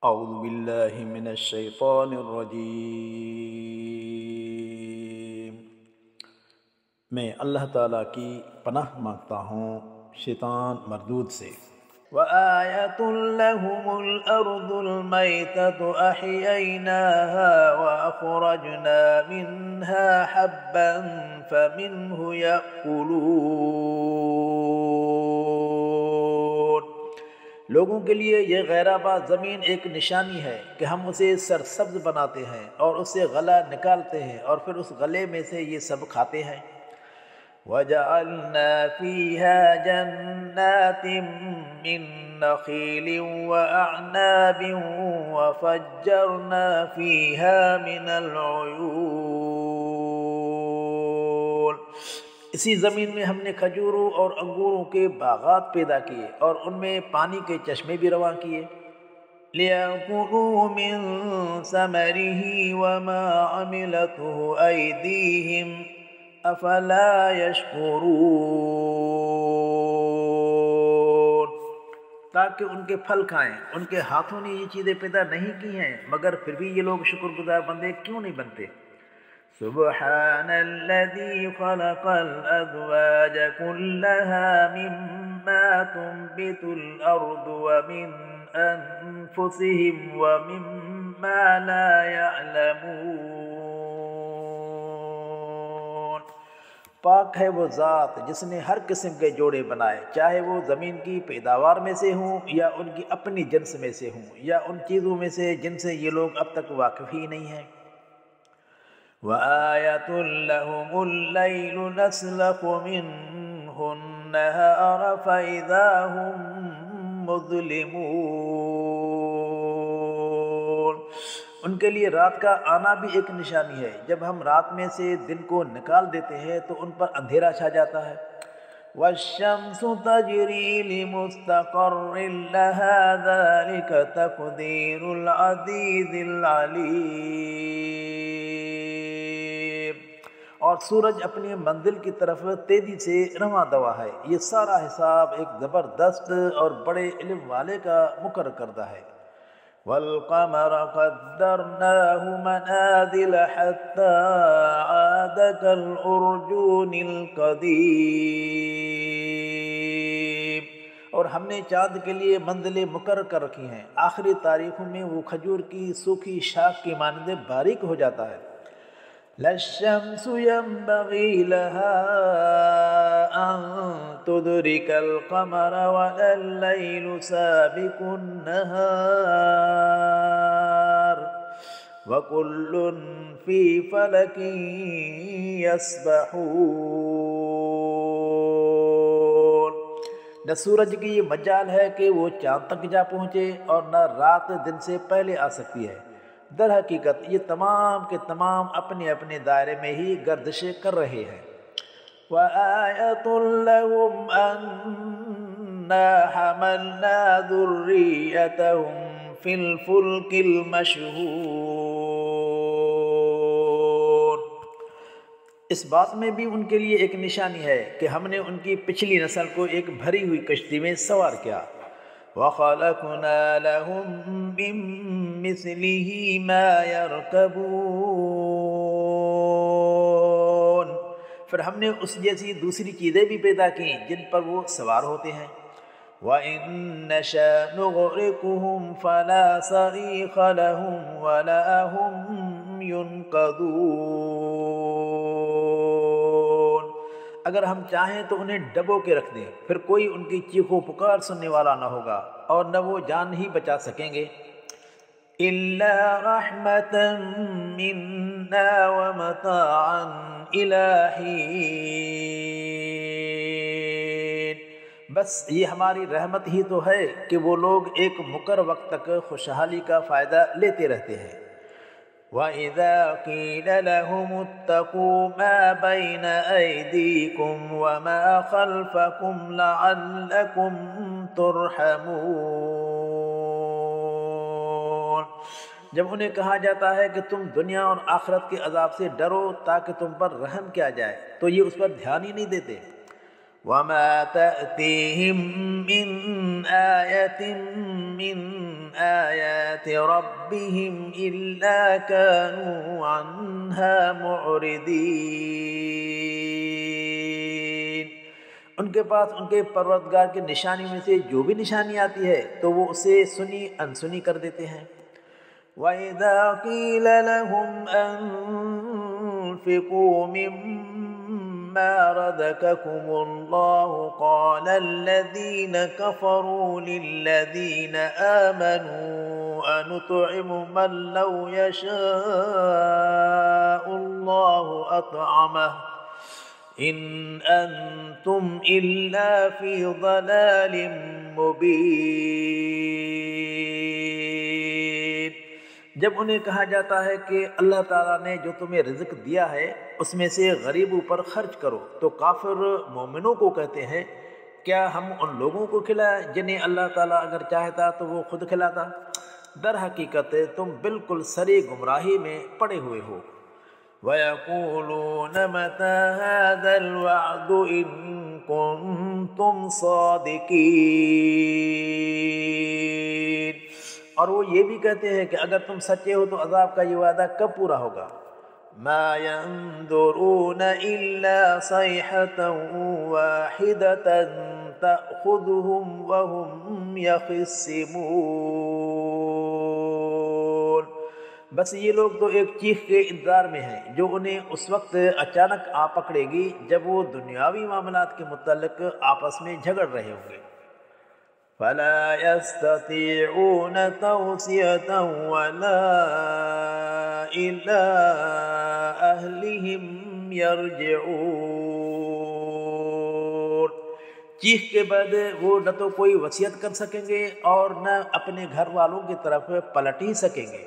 اعوذ باللہ من الشیطان الرجیم۔ میں اللہ تعالیٰ کی پناہ مانگتا ہوں شیطان مردود سے۔ وَآیَةٌ لَهُمُ الْأَرْضُ الْمَيْتَةُ أَحْيَيْنَاهَا وَأَخْرَجْنَا مِنْهَا حَبًّا فَمِنْهُ يَأْكُلُونَ۔ لوگوں کے لیے یہ غیر آباد زمین ایک نشانی ہے کہ ہم اسے سرسبز بناتے ہیں اور اس سے غلہ نکالتے ہیں اور پھر اس غلے میں سے یہ سب کھاتے ہیں۔ وَجَعَلْنَا فِيهَا جَنَّاتٍ مِّن نَخِيلٍ وَأَعْنَابٍ وَفَجَّرْنَا فِيهَا مِنَ الْعُيُونِ۔ اسی زمین میں ہم نے کھجوروں اور انگوروں کے باغات پیدا کیے اور ان میں پانی کے چشمے بھی رواں کیے۔ لِيَأْكُلُوا مِن ثَمَرِهِ وَمَا عَمِلَتْهُ أَيْدِيهِمْ أَفَلَا يَشْكُرُونَ۔ تاکہ ان کے پھل کھائیں، ان کے ہاتھوں نے یہ چیزیں پیدا نہیں کی ہیں، مگر پھر بھی یہ لوگ شکر گزار بندے کیوں نہیں بنتے؟ سبحان الذي خلق الأزواج كلها مما تنبت الأرض ومن أنفسهم ومما لا يعلمون۔ پاک ہے وہ ذات جس نے ہر قسم کے جوڑے بنائے، چاہے وہ زمین کی پیداوار میں سے ہوں یا ان کی اپنی جنس میں سے ہوں یا ان چیزوں میں سے جن سے یہ لوگ اب تک واقف ہی نہیں ہیں۔ وَآیَةٌ لَهُمُ اللَّيْلُ نَسْلَخُ مِنْهُ النَّهَارَ فَإِذَا هُمْ مُظْلِمُونَ۔ ان کے لیے رات کا آنا بھی ایک نشانی ہے، جب ہم رات میں سے دن کو نکال دیتے ہیں تو ان پر اندھیرا چھا جاتا ہے۔ وَالشَّمْسُ تَجْرِي لِمُسْتَقَرٍّ لَهَا ذَلِكَ تَقْدِيرُ الْعَزِيزِ الْعَلِيمِ۔ اور سورج اپنی منزل کی طرف تیزی سے رواں دوا ہے، یہ سارا حساب ایک زبردست اور بڑے علم والے کا مقرر کردہ ہے۔ وَالْقَمَرَ قَدَّرْنَاهُ مَنَازِلَ حَتَّى عَادَ كَالْعُرْجُونِ الْقَدِيمِ۔ اور ہم نے چاند کے لیے منزلیں مقرر کر رکھی ہیں، آخری تاریخوں میں وہ کھجور کی سوکھی شاخ کی مانند باریک ہو جاتا ہے۔ لَا الشَّمْسُ يَنبَغِي لَهَا أَن تُدْرِكَ الْقَمَرَ وَلَا اللَّيْلُ سَابِقُ النَّهَارِ وَكُلٌّ فِي فَلَكٍ يَسْبَحُونَ۔ نہ سورج کی یہ مجال ہے کہ وہ چاند تک جا پہنچے اور نہ رات دن سے پہلے آ سکتی ہے۔ در حقیقت یہ تمام کے تمام اپنے اپنے دائرے میں ہی گردشیں کر رہے ہیں۔ وَآیَةٌ لَهُمْ أَنَّا حَمَلْنَا ذُرِّيَّتَهُمْ فِي الْفُلْكِ الْمَشْحُونِ۔ اس بات میں بھی ان کے لیے ایک نشانی ہے کہ ہم نے ان کی پچھلی نسل کو ایک بھری ہوئی کشتی میں سوار کیا۔ وَخَلَقْنَا لَهُم مِّن مِّثْلِهِ مَا يَرْكَبُونَ۔ پھر ہم نے اس جیسی دوسری چیزیں بھی پیدا کی جن پر وہ سوار ہوتے ہیں۔ وَإِن نَّشَأْ نُغْرِقْهُمْ فَلَا صَرِيخَ لَهُمْ وَلَا هُمْ يُنقَذُونَ۔ اگر ہم چاہیں تو انہیں ڈبو کے رکھ دیں، پھر کوئی ان کی چیخ و پکار سننے والا نہ ہوگا اور نہ وہ جان ہی بچا سکیں گے۔ إِلَّا رَحْمَةً مِّنَّا وَمَتَاعًا إِلَىٰ حِينٍ۔ بس یہ ہماری رحمت ہی تو ہے کہ وہ لوگ ایک مقرر وقت تک خوشحالی کا فائدہ لیتے رہتے ہیں۔ وَإِذَا قِيلَ لَهُمُ اتَّقُوا مَا بَيْنَ أَيْدِيكُمْ وَمَا خَلْفَكُمْ لَعَلَّكُمْ تُرْحَمُونَ۔ جب انہیں کہا جاتا ہے کہ تم دنیا اور آخرت کے عذاب سے ڈرو تاکہ تم پر رحم کیا جائے تو یہ اس پر دھیان ہی نہیں دیتے۔ وما تأتيهم من آية من آيات ربهم إلا كانوا عنها معرضين۔ ان کے پاس ان کے پروردگار کی نشانی میں سے جو بھی نشانی آتی ہے تو وہ اسے سنی انسنی کر دیتے ہیں۔ وَإِذَا قِيلَ لَهُمْ أَنفِقُوا مِمَّا رَزَقَكُمُ اللَّهُ قَالَ الَّذِينَ كَفَرُوا لِلَّذِينَ آمَنُوا أَنُطْعِمُ مَن لَّوْ يَشَاءُ اللَّهُ أَطْعَمَهُ إِنْ أَنْتُمْ إِلَّا فِي ضَلَالٍ مُبِينٍ۔ جب انہیں کہا جاتا ہے کہ اللہ تعالیٰ نے جو تمہیں رزق دیا ہے اس میں سے غریبوں پر خرچ کرو، تو کافر مومنوں کو کہتے ہیں کیا ہم ان لوگوں کو کھلائیں جنہیں اللہ تعالیٰ اگر چاہتا تو وہ خود کھلاتا؟ در حقیقت تم بالکل سری گمراہی میں پڑے ہوئے ہو۔ وَيَقُولُونَ مَتَى هَذَا الْوَعْدُ إِن كُنتُمْ صَادِقِينَ، اور وہ یہ بھی کہتے ہیں کہ اگر تم سچے ہو تو عذاب کا یہ وعدہ کب پورا ہوگا؟ مَا يَنظُرُونَ إِلَّا صَيْحَةً وَاحِدَةً تَأْخُذُهُمْ وَهُمْ يَخِصِّمُونَ، بس یہ لوگ تو ایک چیخ کے انتظار میں ہیں جو انہیں اس وقت اچانک آ پکڑے گی جب وہ دنیاوی معاملات کے متعلق آپس میں جھگڑ رہے ہوں گے۔ فَلَا يَسْتَطِيعُونَ تَوْصِيَةً وَلَا إِلَىٰ أَهْلِهِمْ يَرْجِعُونَ، چیخ کے بعد وہ نہ تو کوئی وصیت کر سکیں گے اور نہ اپنے گھر والوں کی طرف پلٹ ہی سکیں گے۔